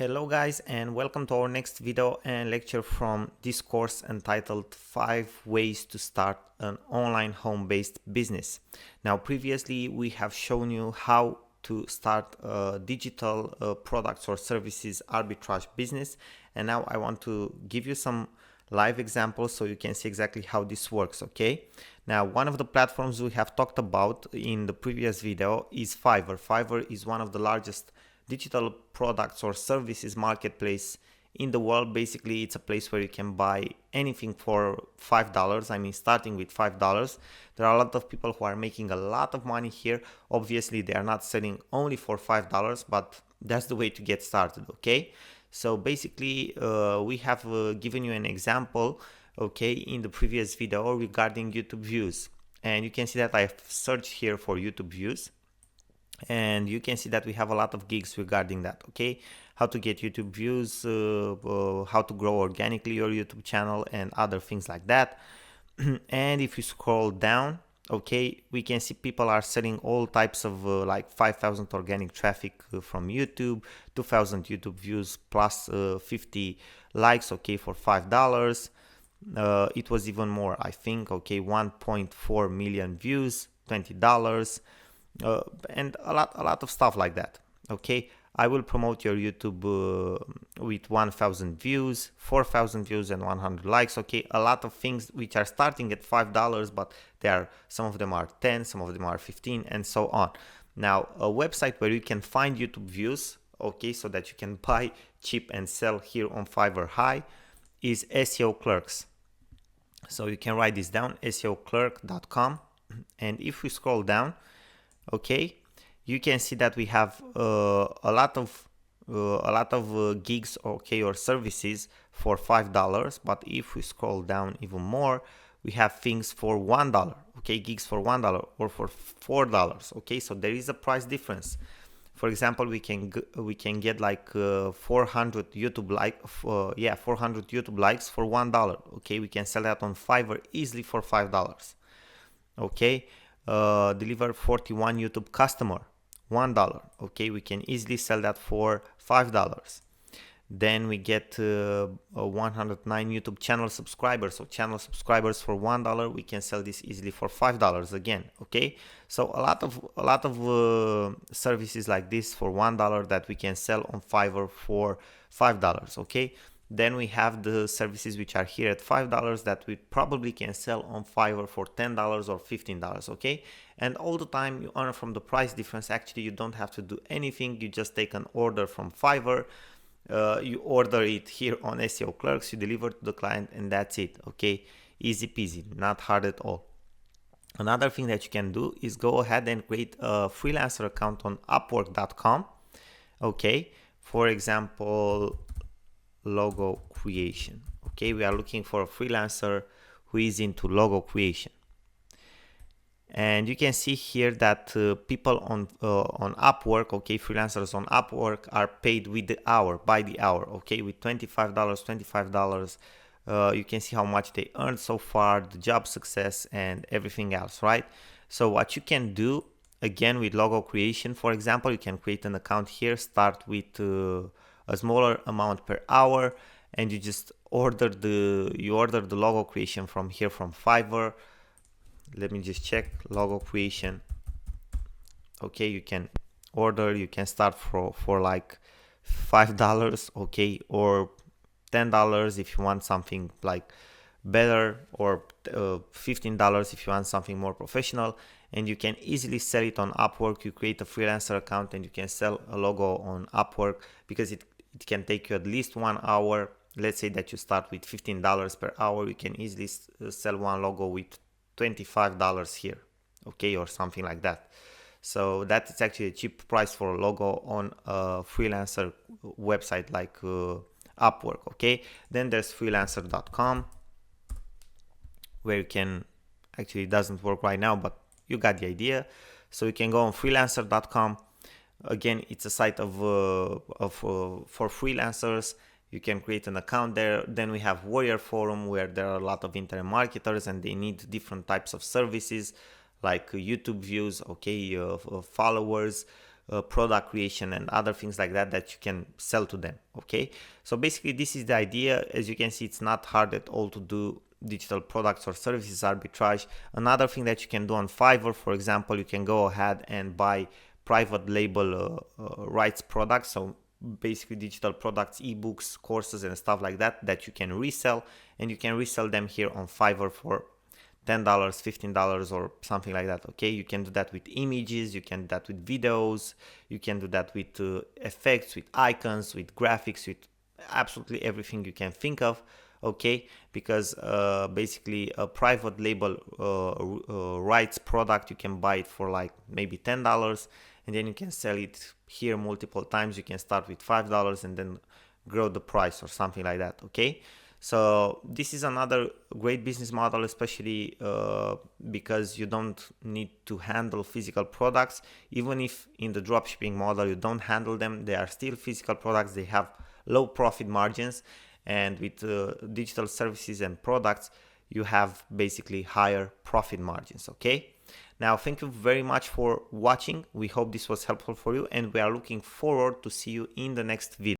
Hello guys, and welcome to our next video and lecture from this course entitled 5 ways to start an online home-based business. Now previously we have shown you how to start a digital products or services arbitrage business, and now I want to give you some live examples so you can see exactly how this works. Okay, now one of the platforms we have talked about in the previous video is Fiverr. Fiverr is one of the largest digital products or services marketplace in the world. Basically, it's a place where you can buy anything for $5. I mean, starting with $5. There are a lot of people who are making a lot of money here. Obviously, they are not selling only for $5, but that's the way to get started. Okay, so basically we have given you an example, okay, in the previous video regarding YouTube views, and you can see that I've searched here for YouTube views, and you can see that we have a lot of gigs regarding that. Okay, how to get YouTube views, how to grow organically your YouTube channel, and other things like that. And if you scroll down, okay, we can see people are selling all types of like 5,000 organic traffic from YouTube, 2,000 YouTube views plus 50 likes, okay, for $5. It was even more, I think. Okay, 1.4 million views, $20. And a lot of stuff like that. Okay, I will promote your YouTube with 1,000 views, 4,000 views, and 100 likes. Okay, a lot of things which are starting at $5, but some of them are 10, some of them are 15, and so on. Now, a website where you can find YouTube views, okay, so that you can buy cheap and sell here on Fiverr High, is SEO Clerks. So you can write this down, SEOclerk.com, and if we scroll down, okay, you can see that we have a lot of gigs, okay, or services for $5. But if we scroll down even more, we have things for $1, okay, gigs for $1 or for $4. Okay, so there is a price difference. For example, we can get like 400 YouTube 400 YouTube likes for $1. Okay, we can sell that on Fiverr easily for $5. Okay, deliver 41 YouTube customer, $1. Okay, we can easily sell that for $5. Then we get 109 YouTube channel subscribers. So channel subscribers for $1, we can sell this easily for $5 again. Okay, so a lot of services like this for $1 that we can sell on Fiverr for $5. Okay, then we have the services which are here at $5 that we probably can sell on Fiverr for $10 or $15. Okay, and all the time you earn from the price difference. Actually, you don't have to do anything. You just take an order from Fiverr. You order it here on SEO Clerks, you deliver to the client, and that's it. Okay, easy peasy, not hard at all. Another thing that you can do is go ahead and create a freelancer account on Upwork.com. Okay, for example, logo creation. Okay, we are looking for a freelancer who is into logo creation. And you can see here that people on Upwork, okay, freelancers on Upwork are paid with the hour, by the hour, okay, with $25. You can see how much they earned so far, the job success, and everything else, right? So what you can do, again, with logo creation, for example, you can create an account here, start with a smaller amount per hour, and you just order the logo creation from here from Fiverr. Let me just check logo creation. Okay, you can start for like $5, okay, or $10 if you want something like better, or $15 if you want something more professional. And you can easily sell it on Upwork. You create a freelancer account and you can sell a logo on Upwork, because it can take you at least 1 hour. Let's say that you start with $15 per hour, you can easily sell one logo with $25 here, okay, or something like that. So that is actually a cheap price for a logo on a freelancer website like Upwork. Okay, then there's freelancer.com, where you can, actually it doesn't work right now, but you got the idea. So you can go on freelancer.com. Again, it's a site for freelancers. You can create an account there. Then we have Warrior Forum, where there are a lot of internet marketers and they need different types of services like YouTube views, okay, followers, product creation and other things like that that you can sell to them. Okay, so basically this is the idea. As you can see, it's not hard at all to do digital products or services arbitrage. Another thing that you can do on Fiverr, for example, you can go ahead and buy private label rights products. So basically digital products, ebooks, courses and stuff like that that you can resell, and you can resell them here on Fiverr for $10, $15 or something like that. Okay, you can do that with images, you can do that with videos, you can do that with effects, with icons, with graphics, with absolutely everything you can think of. Okay, because basically a private label rights product, you can buy it for like maybe $10, and then you can sell it here multiple times. You can start with $5 and then grow the price or something like that. Okay, so this is another great business model, especially because you don't need to handle physical products. Even if in the dropshipping model you don't handle them, they are still physical products. They have low profit margins, and with digital services and products you have basically higher profit margins. Okay, now thank you very much for watching. We hope this was helpful for you, and we are looking forward to see you in the next video.